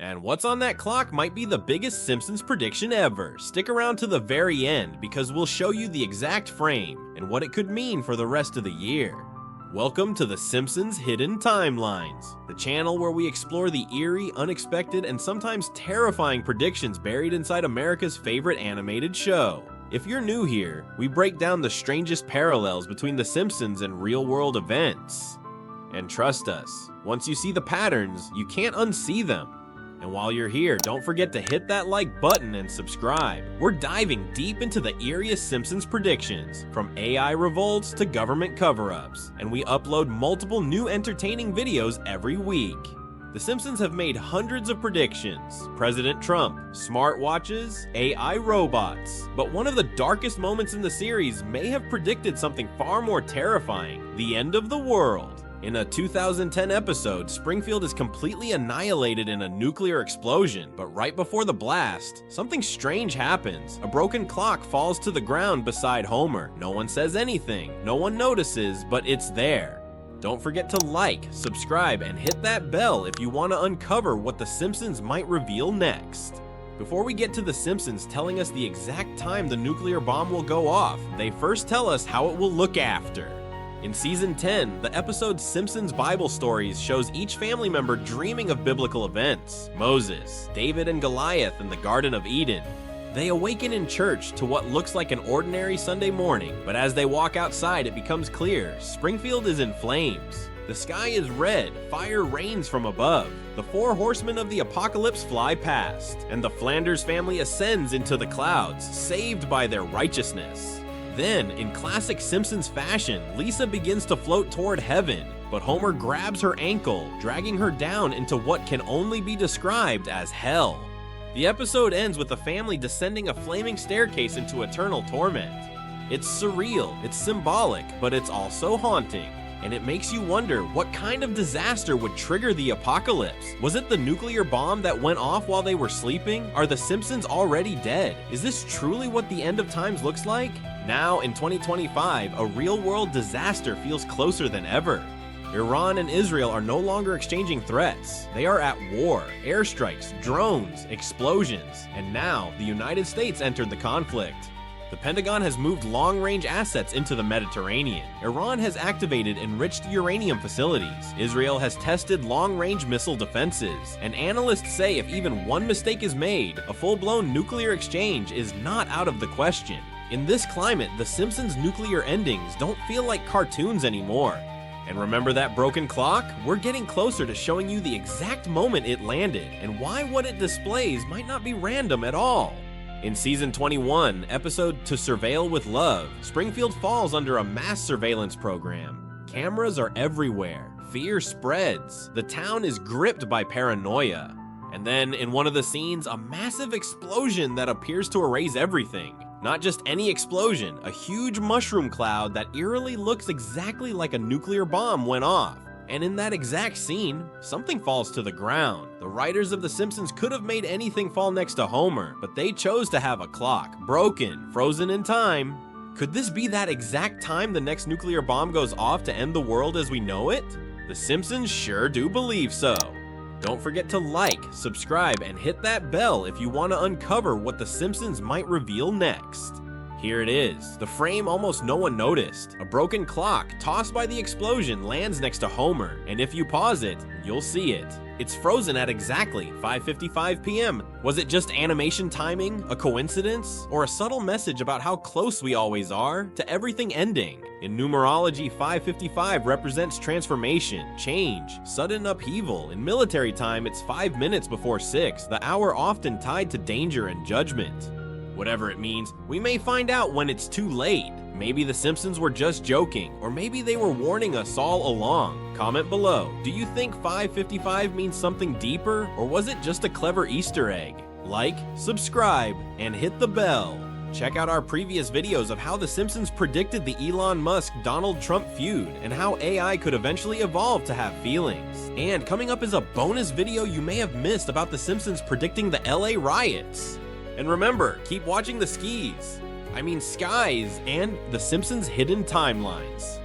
And what's on that clock might be the biggest Simpsons prediction ever. Stick around to the very end because we'll show you the exact frame and what it could mean for the rest of the year. Welcome to the Simpsons Hidden Timelines, the channel where we explore the eerie, unexpected, and sometimes terrifying predictions buried inside America's favorite animated show. If you're new here, we break down the strangest parallels between The Simpsons and real-world events. And trust us, once you see the patterns, you can't unsee them. And while you're here, don't forget to hit that like button and subscribe. We're diving deep into the eeriest Simpsons predictions, from AI revolts to government cover-ups, and we upload multiple new entertaining videos every week. The Simpsons have made hundreds of predictions: President Trump, smartwatches, AI robots. But one of the darkest moments in the series may have predicted something far more terrifying: the end of the world. In a 2010 episode, Springfield is completely annihilated in a nuclear explosion, but right before the blast, something strange happens. A broken clock falls to the ground beside Homer. No one says anything, no one notices, but it's there. Don't forget to like, subscribe, and hit that bell if you want to uncover what The Simpsons might reveal next. Before we get to The Simpsons telling us the exact time the nuclear bomb will go off, they first tell us how it will look after. In Season 10, the episode Simpsons Bible Stories shows each family member dreaming of biblical events: Moses, David and Goliath in the Garden of Eden. They awaken in church to what looks like an ordinary Sunday morning, but as they walk outside it becomes clear Springfield is in flames. The sky is red, fire rains from above, the 4 horsemen of the apocalypse fly past, and the Flanders family ascends into the clouds, saved by their righteousness. Then, in classic Simpsons fashion, Lisa begins to float toward heaven, but Homer grabs her ankle, dragging her down into what can only be described as hell. The episode ends with the family descending a flaming staircase into eternal torment. It's surreal, it's symbolic, but it's also haunting. And it makes you wonder, what kind of disaster would trigger the apocalypse? Was it the nuclear bomb that went off while they were sleeping? Are the Simpsons already dead? Is this truly what the end of times looks like? Now, in 2025, a real-world disaster feels closer than ever. Iran and Israel are no longer exchanging threats. They are at war. Airstrikes, drones, explosions, and now the United States entered the conflict. The Pentagon has moved long-range assets into the Mediterranean. Iran has activated enriched uranium facilities. Israel has tested long-range missile defenses. And analysts say if even one mistake is made, a full-blown nuclear exchange is not out of the question. In this climate, The Simpsons' nuclear endings don't feel like cartoons anymore. And remember that broken clock? We're getting closer to showing you the exact moment it landed, and why what it displays might not be random at all. In Season 21, episode To Surveil with Love, Springfield falls under a mass surveillance program. Cameras are everywhere. Fear spreads. The town is gripped by paranoia. And then, in one of the scenes, a massive explosion that appears to erase everything. Not just any explosion, a huge mushroom cloud that eerily looks exactly like a nuclear bomb went off. And in that exact scene, something falls to the ground. The writers of The Simpsons could have made anything fall next to Homer, but they chose to have a clock, broken, frozen in time. Could this be that exact time the next nuclear bomb goes off to end the world as we know it? The Simpsons sure do believe so. Don't forget to like, subscribe, and hit that bell if you want to uncover what The Simpsons might reveal next. Here it is, the frame almost no one noticed. A broken clock tossed by the explosion lands next to Homer, and if you pause it, you'll see it. It's frozen at exactly 5:55 p.m. Was it just animation timing, a coincidence, or a subtle message about how close we always are to everything ending? In numerology, 5:55 represents transformation, change, sudden upheaval. In military time, it's 5 minutes before 6, the hour often tied to danger and judgment. Whatever it means, we may find out when it's too late. Maybe The Simpsons were just joking, or maybe they were warning us all along. Comment below, do you think 5:55 means something deeper, or was it just a clever Easter egg? Like, subscribe, and hit the bell. Check out our previous videos of how The Simpsons predicted the Elon Musk-Donald Trump feud, and how AI could eventually evolve to have feelings. And coming up is a bonus video you may have missed about The Simpsons predicting the LA riots. And remember, keep watching the skies and The Simpsons Hidden Timelines.